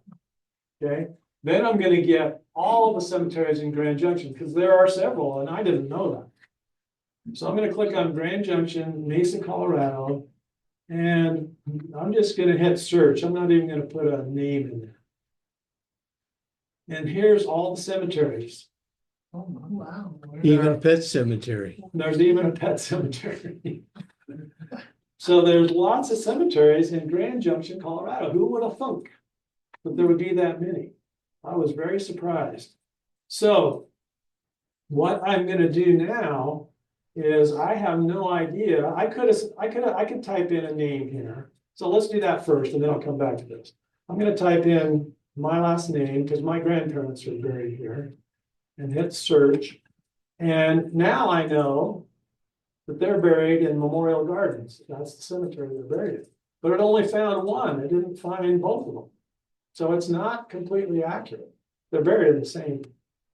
Okay, then I'm going to get all the cemeteries in Grand Junction because there are several, and I didn't know that. So I'm gonna click on Grand Junction, Mesa, Colorado. And I'm just gonna hit search. I'm not even gonna put a name in there. And here's all the cemeteries. Oh, wow. Even Pet Cemetery. There's even a pet cemetery. So there's lots of cemeteries in Grand Junction, Colorado. Who would have thunk that there would be that many? I was very surprised. So what I'm gonna do now is I have no idea. I could type in a name here. So let's do that first and then I'll come back to this. I'm gonna type in my last name because my grandparents are buried here and hit search. And now I know that they're buried in Memorial Gardens. That's the cemetery they're buried in. But it only found one. It didn't find both of them. So it's not completely accurate. They're buried in the same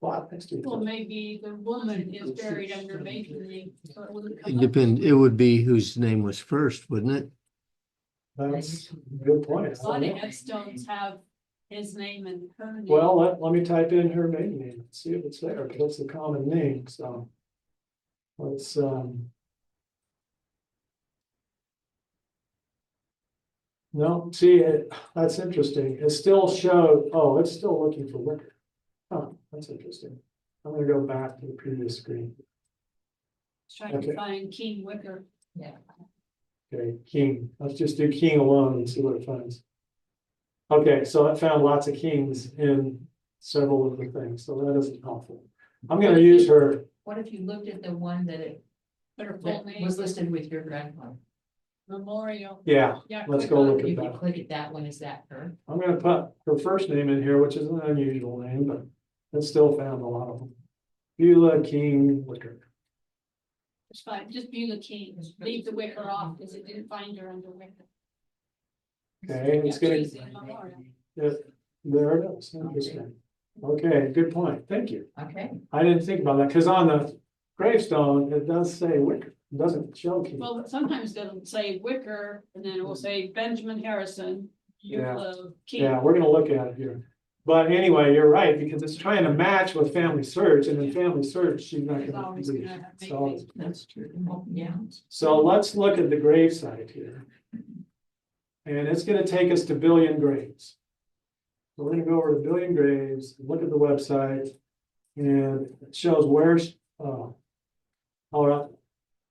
plot next to each Well, other. maybe the woman is buried under maiden name, so it wouldn't come It up. depend, it would be whose name was first, wouldn't it? That's a good point. A lot of headstones have his name and her name. Well, let me type in her maiden name, and see if it's there, because it's a common name, so. Let's, no, see, that's interesting. It still showed, oh, it's still looking for Whicker. Oh, that's interesting. I'm gonna go back to the previous screen. Trying to okay. find King Wicker. Yeah. Okay, King, let's just do King alone and see what it finds. Okay, so it found lots of kings in several of the things, so that isn't helpful. I'm gonna use her, What if you looked at the one that But her full that name, was listed with your grandfather? Memorial. yeah, Yeah. let's click go on look it. at If you that. click at that one, is that her? I'm gonna put her first name in here, which is an unusual name, but it still found a lot of them. Beulah King Wicker. It's fine, just Beulah King, leave the Wicker off, because it didn't find her under Wicker. Okay, it's Yeah, gonna, she's in Memorial. there it is, interesting. Okay, good point, thank you. Okay. I didn't think about that, because on the gravestone, it does say Wicker, it doesn't show King. Well, sometimes it'll say Wicker, and then it will say Benjamin Harrison. Yeah. King. Yeah, we're gonna look at it here. But anyway, you're right, because it's trying to match with FamilySearch, and in FamilySearch, she's not It's gonna. always do gonna it. have So, That's true. Oh, yeah. so let's look at the gravesite here. And it's gonna take us to Billion Graves. So we're gonna go over to Billion Graves, look at the website, and it shows where's, all right,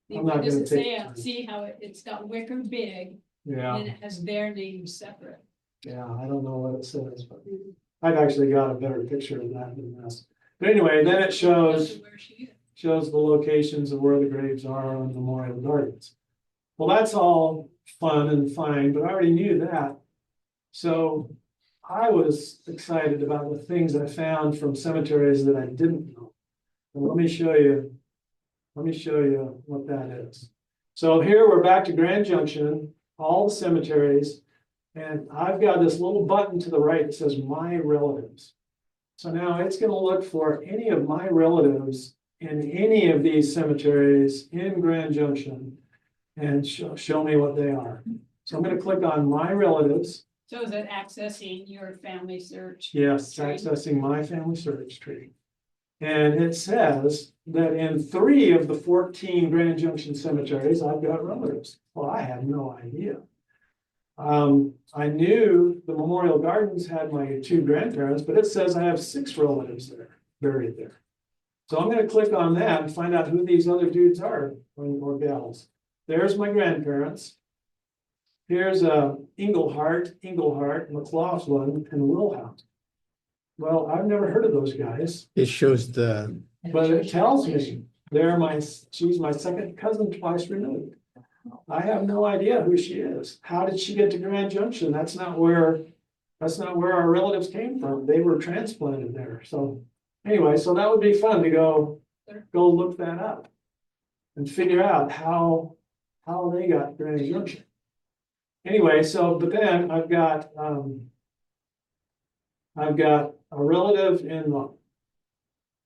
I'm not Does gonna it say, take time. see how it's got Wicker big, yeah, and it has their name separate. yeah, I don't know what it says, but I've actually got a better picture of that than this. But anyway, then it shows. Where she is. Shows the locations of where the graves are on Memorial Gardens. Well, that's all fun and fine, but I already knew that. So I was excited about the things I found from cemeteries that I didn't know. And let me show you what that is. So here we're back to Grand Junction, all the cemeteries, and I've got this little button to the right that says My Relatives. So now it's going to look for any of my relatives in any of these cemeteries in Grand Junction and show me what they are. So I'm going to click on My Relatives. So is it accessing your FamilySearch? Yes, it's Tree. accessing my FamilySearch tree. And it says that in 3 of the 14 Grand Junction cemeteries, I've got relatives. Well, I had no idea. I knew the Memorial Gardens had my 2 grandparents, but it says I have 6 relatives there, buried there. So I'm gonna click on that and find out who these other dudes are, or gals. There's my grandparents. Here's Englehart, McLaughlin, and Wilhout. Well, I've never heard of those guys, It shows the, but it tells me she's my second cousin twice removed. I have no idea who she is. How did she get to Grand Junction? That's not where our relatives came from. They were transplanted there. So anyway, so that would be fun to go look that up and figure out how they got Grand Junction. Anyway, so but then I've got a relative in the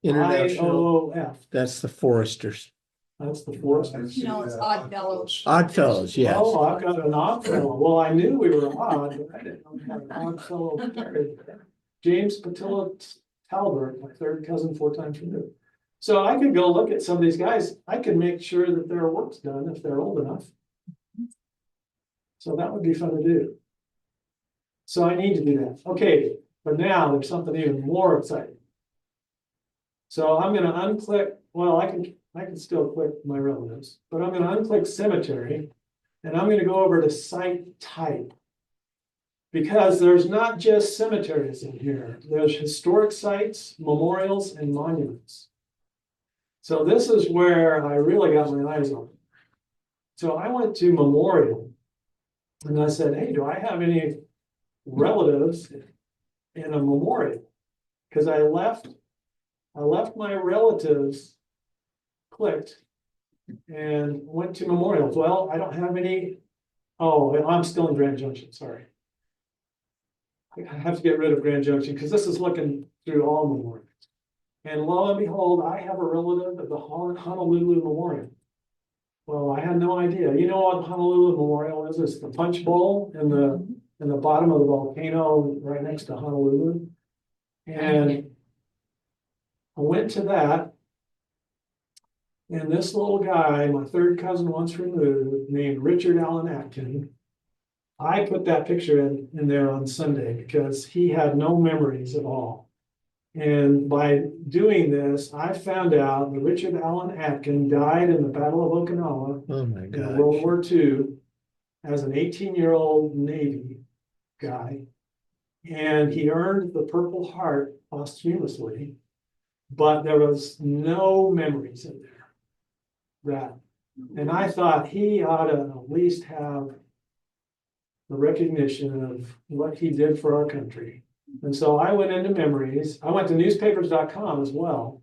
international, IOF. that's the Foresters. That's the forest. No, it's Oddfellows. Oddfellows, yes. Oh, I've got an odd fellow. Well, I knew we were odd, but I didn't know we had an odd fellow buried there. James Patilla Talbert, my 3rd cousin, 4 times removed. So I could go look at some of these guys, I could make sure that their work's done if they're old enough. So that would be fun to do. So I need to do that. Okay, but now there's something even more exciting. So I'm gonna unclick, well, I can still click my relatives, but I'm gonna unclick cemetery. And I'm gonna go over to site type. Because there's not just cemeteries in here, there's historic sites, memorials, and monuments. So this is where I really got my eyes on. So I went to memorial. And I said, hey, do I have any relatives in a memorial? Because I left my relatives clicked and went to memorials. Well, I don't have any. Oh, I'm still in Grand Junction, sorry. I have to get rid of Grand Junction because this is looking through all memorials. And lo and behold, I have a relative at the Honolulu Memorial. Well, I had no idea. You know what Honolulu Memorial is? It's the punch bowl in the bottom of the volcano right next to Honolulu. And I went to that. And this little guy, my third cousin once removed, named Richard Allen Atkin, I put that picture in there on Sunday because he had no memories at all. And by doing this, I found out that Richard Allen Atkin died in the Battle of Okinawa Oh, my in World gosh. War II as an 18-year-old Navy guy. And he earned the Purple Heart posthumously, but there was no memories in there. And I thought he ought to at least have the recognition of what he did for our country. And so I went into memories. I went to newspapers.com as well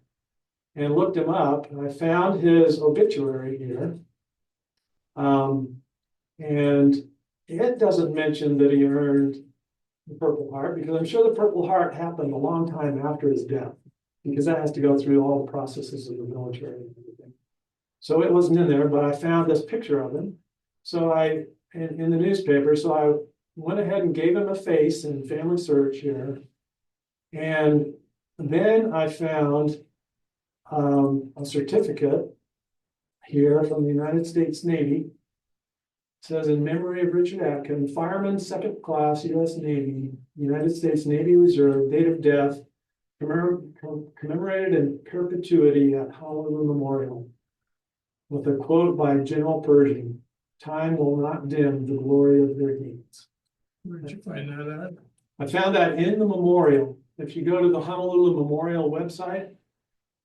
and looked him up, and I found his obituary here. And it doesn't mention that he earned the Purple Heart, because I'm sure the Purple Heart happened a long time after his death, because that has to go through all the processes of the military and everything. So it wasn't in there, but I found this picture of him. So in the newspaper, so I went ahead and gave him a face in FamilySearch here. And then I found a certificate here from the United States Navy. It says, in memory of Richard Atkin, fireman, second class, U.S. Navy, United States Navy Reserve, date of death, commemorated in perpetuity at Honolulu Memorial, with a quote by General Pershing, time will not dim the glory of their deeds. Where'd you find that at? I found that in the memorial. If you go to the Honolulu Memorial website,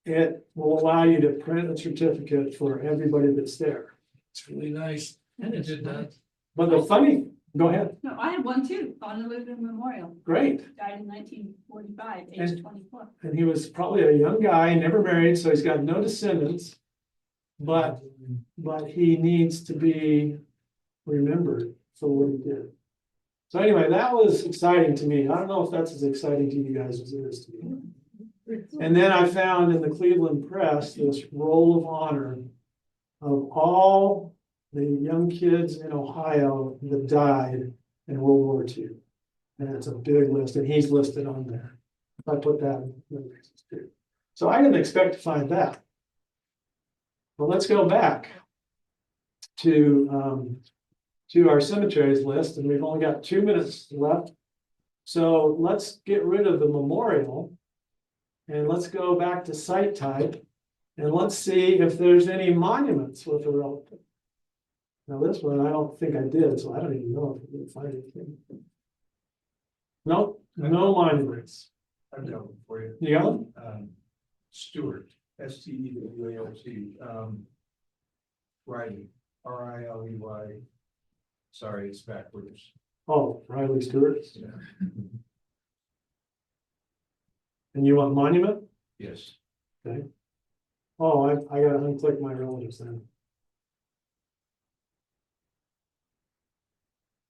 it will allow you to print a certificate for everybody that's there. It's really nice. And it did that. But the funny, go ahead, No, I had one too, Honolulu Memorial, great. died in 1945, age And- 24. And he was probably a young guy, never married, so he's got no descendants. But he needs to be remembered for what he did. So anyway, that was exciting to me. I don't know if that's as exciting to you guys as it is to me. And then I found in the Cleveland Press this roll of honor of all the young kids in Ohio that died in World War II. And it's a big list, and he's listed on there. I put that in the list too. So I didn't expect to find that. Well, let's go back to our cemeteries list, and we've only got 2 minutes left. So let's get rid of the memorial. And let's go back to site type, and let's see if there's any monuments with a relative. Now this one, I don't think I did, so I don't even know if I did find anything. Nope, no monuments. I've got one for you. You got one? Stewart, S-T-E-W-A-R-T, Riley, R-I-L-E-Y. Sorry, it's backwards. Oh, Riley Stewart. Yeah. And you want monument? Yes. Okay. Oh, I gotta unclick my relatives then.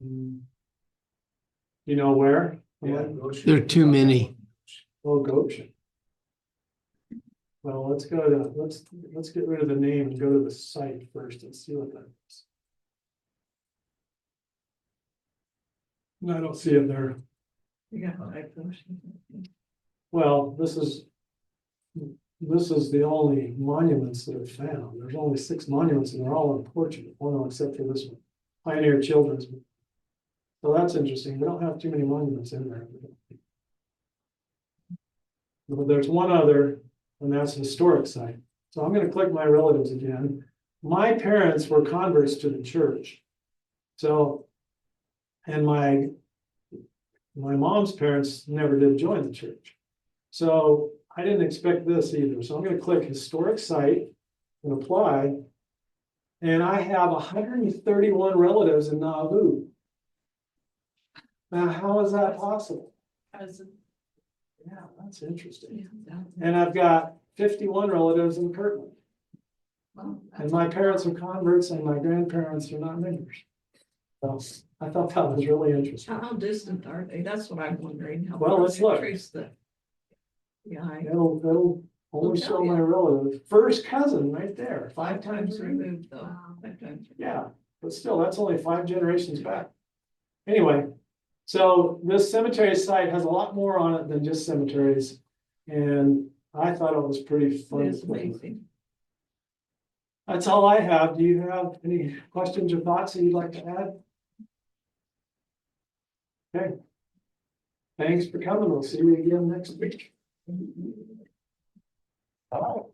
You know where? Yeah, There are too many. Oh, Goshen. Well, let's go to, let's get rid of the name and go to the site first and see what that is. No, I don't see it there. Yeah. Well, this is this is the only monuments that are found. There's only 6 monuments and they're all in Portugal, well, no, except for this one, Pioneer Children's. So that's interesting. We don't have too many monuments in there. But there's one other, and that's a historic site. So I'm gonna click my relatives again. My parents were converts to the church. So, and my mom's parents never did join the church. So I didn't expect this either. So I'm gonna click historic site and apply. And I have 131 relatives in Nauvoo. Now, how is that possible? Yeah, that's interesting. And I've got 51 relatives in Kirtland. And my parents are converts and my grandparents are not members. So I thought that was really interesting. How distant are they? That's what I'm wondering. How Well, let's far look. they trace the- Yeah, It'll only tell show you. my relative, first cousin right there, 5 times removed. removed though. 5 times. Yeah, but still, that's only 5 generations back. Anyway, so this cemetery site has a lot more on it than just cemeteries. And I thought it was pretty It fun. is to play with. amazing. That's all I have. Do you have any questions or thoughts that you'd like to add? Okay. Thanks for coming. We'll see you again next week. All right.